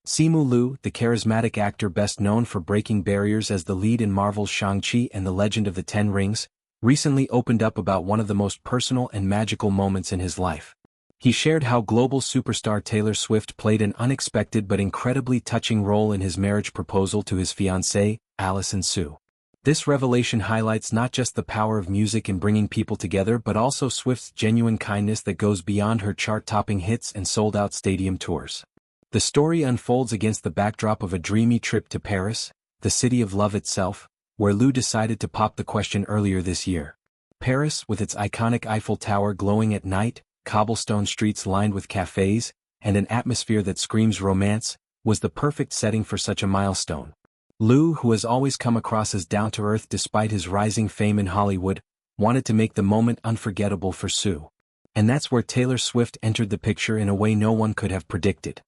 Simu Liu, the charismatic actor best known for breaking barriers as the lead in Marvel's Shang-Chi and the Legend of the Ten Rings, recently opened up about one of the most personal and magical moments in his life. He shared how global superstar Taylor Swift played an unexpected but incredibly touching role in his marriage proposal to his fiancée, Allison Hsu. This revelation highlights not just the power of music in bringing people together but also Swift's genuine kindness that goes beyond her chart-topping hits and sold-out stadium tours. The story unfolds against the backdrop of a dreamy trip to Paris, the city of love itself, where Liu decided to pop the question earlier this year. Paris, with its iconic Eiffel Tower glowing at night, cobblestone streets lined with cafes, and an atmosphere that screams romance, was the perfect setting for such a milestone. Liu, who has always come across as down-to-earth despite his rising fame in Hollywood, wanted to make the moment unforgettable for Hsu. And that's where Taylor Swift entered the picture in a way no one could have predicted.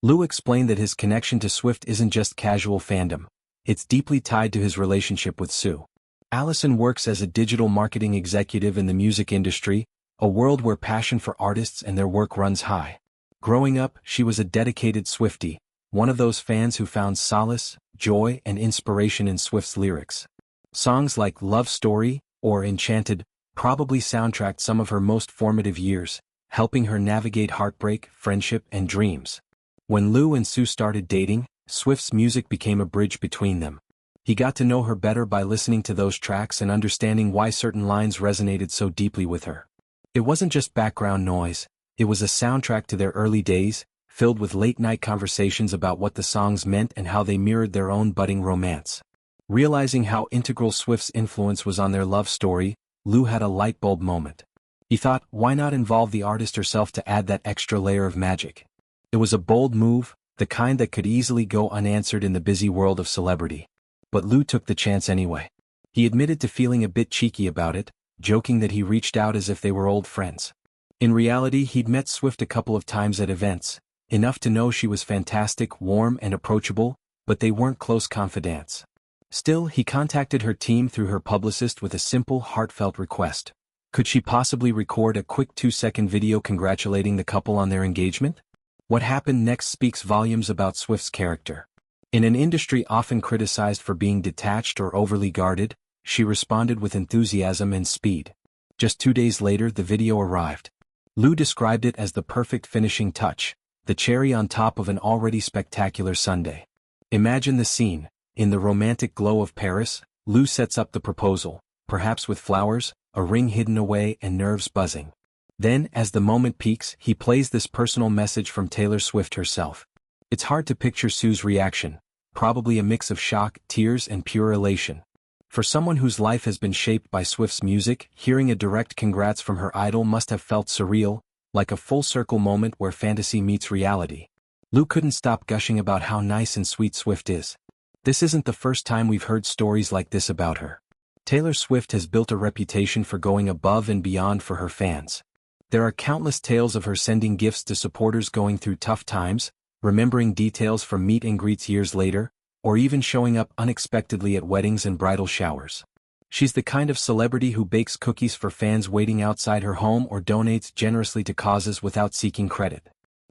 Liu explained that his connection to Swift isn't just casual fandom, it's deeply tied to his relationship with Hsu. Allison works as a digital marketing executive in the music industry, a world where passion for artists and their work runs high. Growing up, she was a dedicated Swiftie, one of those fans who found solace, joy, and inspiration in Swift's lyrics. Songs like Love Story or Enchanted probably soundtracked some of her most formative years, helping her navigate heartbreak, friendship, and dreams. When Liu and Hsu started dating, Swift's music became a bridge between them. He got to know her better by listening to those tracks and understanding why certain lines resonated so deeply with her. It wasn't just background noise, it was a soundtrack to their early days, filled with late-night conversations about what the songs meant and how they mirrored their own budding romance. Realizing how integral Swift's influence was on their love story, Liu had a light bulb moment. He thought, why not involve the artist herself to add that extra layer of magic? It was a bold move, the kind that could easily go unanswered in the busy world of celebrity. But Liu took the chance anyway. He admitted to feeling a bit cheeky about it, joking that he reached out as if they were old friends. In reality, he'd met Swift a couple of times at events, enough to know she was fantastic, warm, and approachable, but they weren't close confidants. Still, he contacted her team through her publicist with a simple, heartfelt request. Could she possibly record a quick 2-second video congratulating the couple on their engagement? What happened next speaks volumes about Swift's character. In an industry often criticized for being detached or overly guarded, she responded with enthusiasm and speed. Just 2 days later, the video arrived. Liu described it as the perfect finishing touch, the cherry on top of an already spectacular Sunday. Imagine the scene. In the romantic glow of Paris, Liu sets up the proposal, perhaps with flowers, a ring hidden away, and nerves buzzing. Then, as the moment peaks, he plays this personal message from Taylor Swift herself. It's hard to picture Hsu's reaction, probably a mix of shock, tears, and pure elation. For someone whose life has been shaped by Swift's music, hearing a direct congrats from her idol must have felt surreal, like a full-circle moment where fantasy meets reality. Liu couldn't stop gushing about how nice and sweet Swift is. This isn't the first time we've heard stories like this about her. Taylor Swift has built a reputation for going above and beyond for her fans. There are countless tales of her sending gifts to supporters going through tough times, remembering details from meet and greets years later, or even showing up unexpectedly at weddings and bridal showers. She's the kind of celebrity who bakes cookies for fans waiting outside her home or donates generously to causes without seeking credit.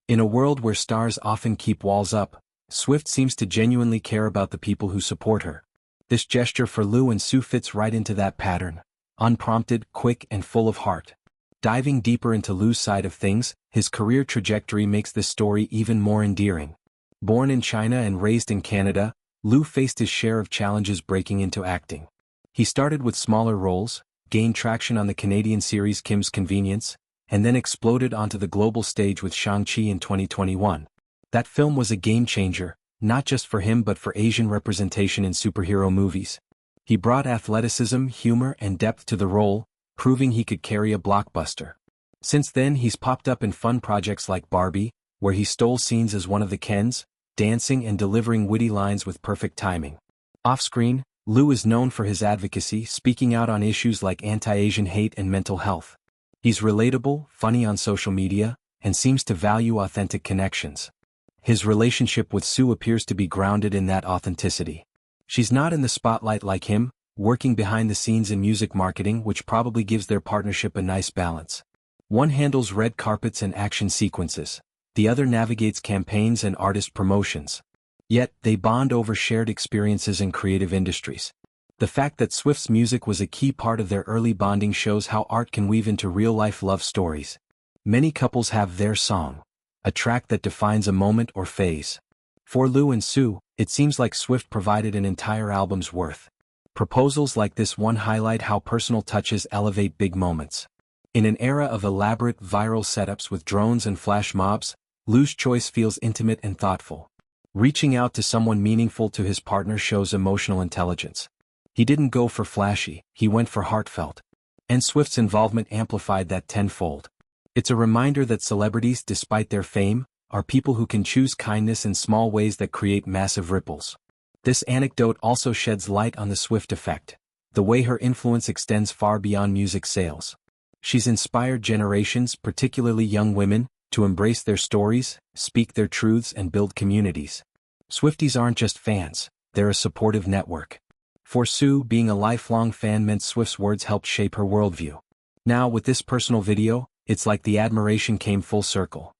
In a world where stars often keep walls up, Swift seems to genuinely care about the people who support her. This gesture for Liu and Hsu fits right into that pattern, unprompted, quick, and full of heart. Diving deeper into Liu's side of things, his career trajectory makes this story even more endearing. Born in China and raised in Canada, Liu faced his share of challenges breaking into acting. He started with smaller roles, gained traction on the Canadian series Kim's Convenience, and then exploded onto the global stage with Shang-Chi in 2021. That film was a game-changer, not just for him but for Asian representation in superhero movies. He brought athleticism, humor, and depth to the role, proving he could carry a blockbuster. Since then, he's popped up in fun projects like Barbie, where he stole scenes as one of the Kens, dancing and delivering witty lines with perfect timing. Off-screen, Liu is known for his advocacy, speaking out on issues like anti-Asian hate and mental health. He's relatable, funny on social media, and seems to value authentic connections. His relationship with Hsu appears to be grounded in that authenticity. She's not in the spotlight like him, working behind the scenes in music marketing, which probably gives their partnership a nice balance. One handles red carpets and action sequences. the other navigates campaigns and artist promotions. Yet, they bond over shared experiences in creative industries. The fact that Swift's music was a key part of their early bonding shows how art can weave into real-life love stories. Many couples have their song, a track that defines a moment or phase. For Liu and Hsu, it seems like Swift provided an entire album's worth. Proposals like this one highlight how personal touches elevate big moments. In an era of elaborate viral setups with drones and flash mobs, Liu's choice feels intimate and thoughtful. Reaching out to someone meaningful to his partner shows emotional intelligence. He didn't go for flashy, he went for heartfelt. And Swift's involvement amplified that tenfold. It's a reminder that celebrities, despite their fame, are people who can choose kindness in small ways that create massive ripples. This anecdote also sheds light on the Swift effect, the way her influence extends far beyond music sales. She's inspired generations, particularly young women, to embrace their stories, speak their truths and build communities. Swifties aren't just fans, they're a supportive network. For Hsu, being a lifelong fan meant Swift's words helped shape her worldview. Now with this personal video, it's like the admiration came full circle.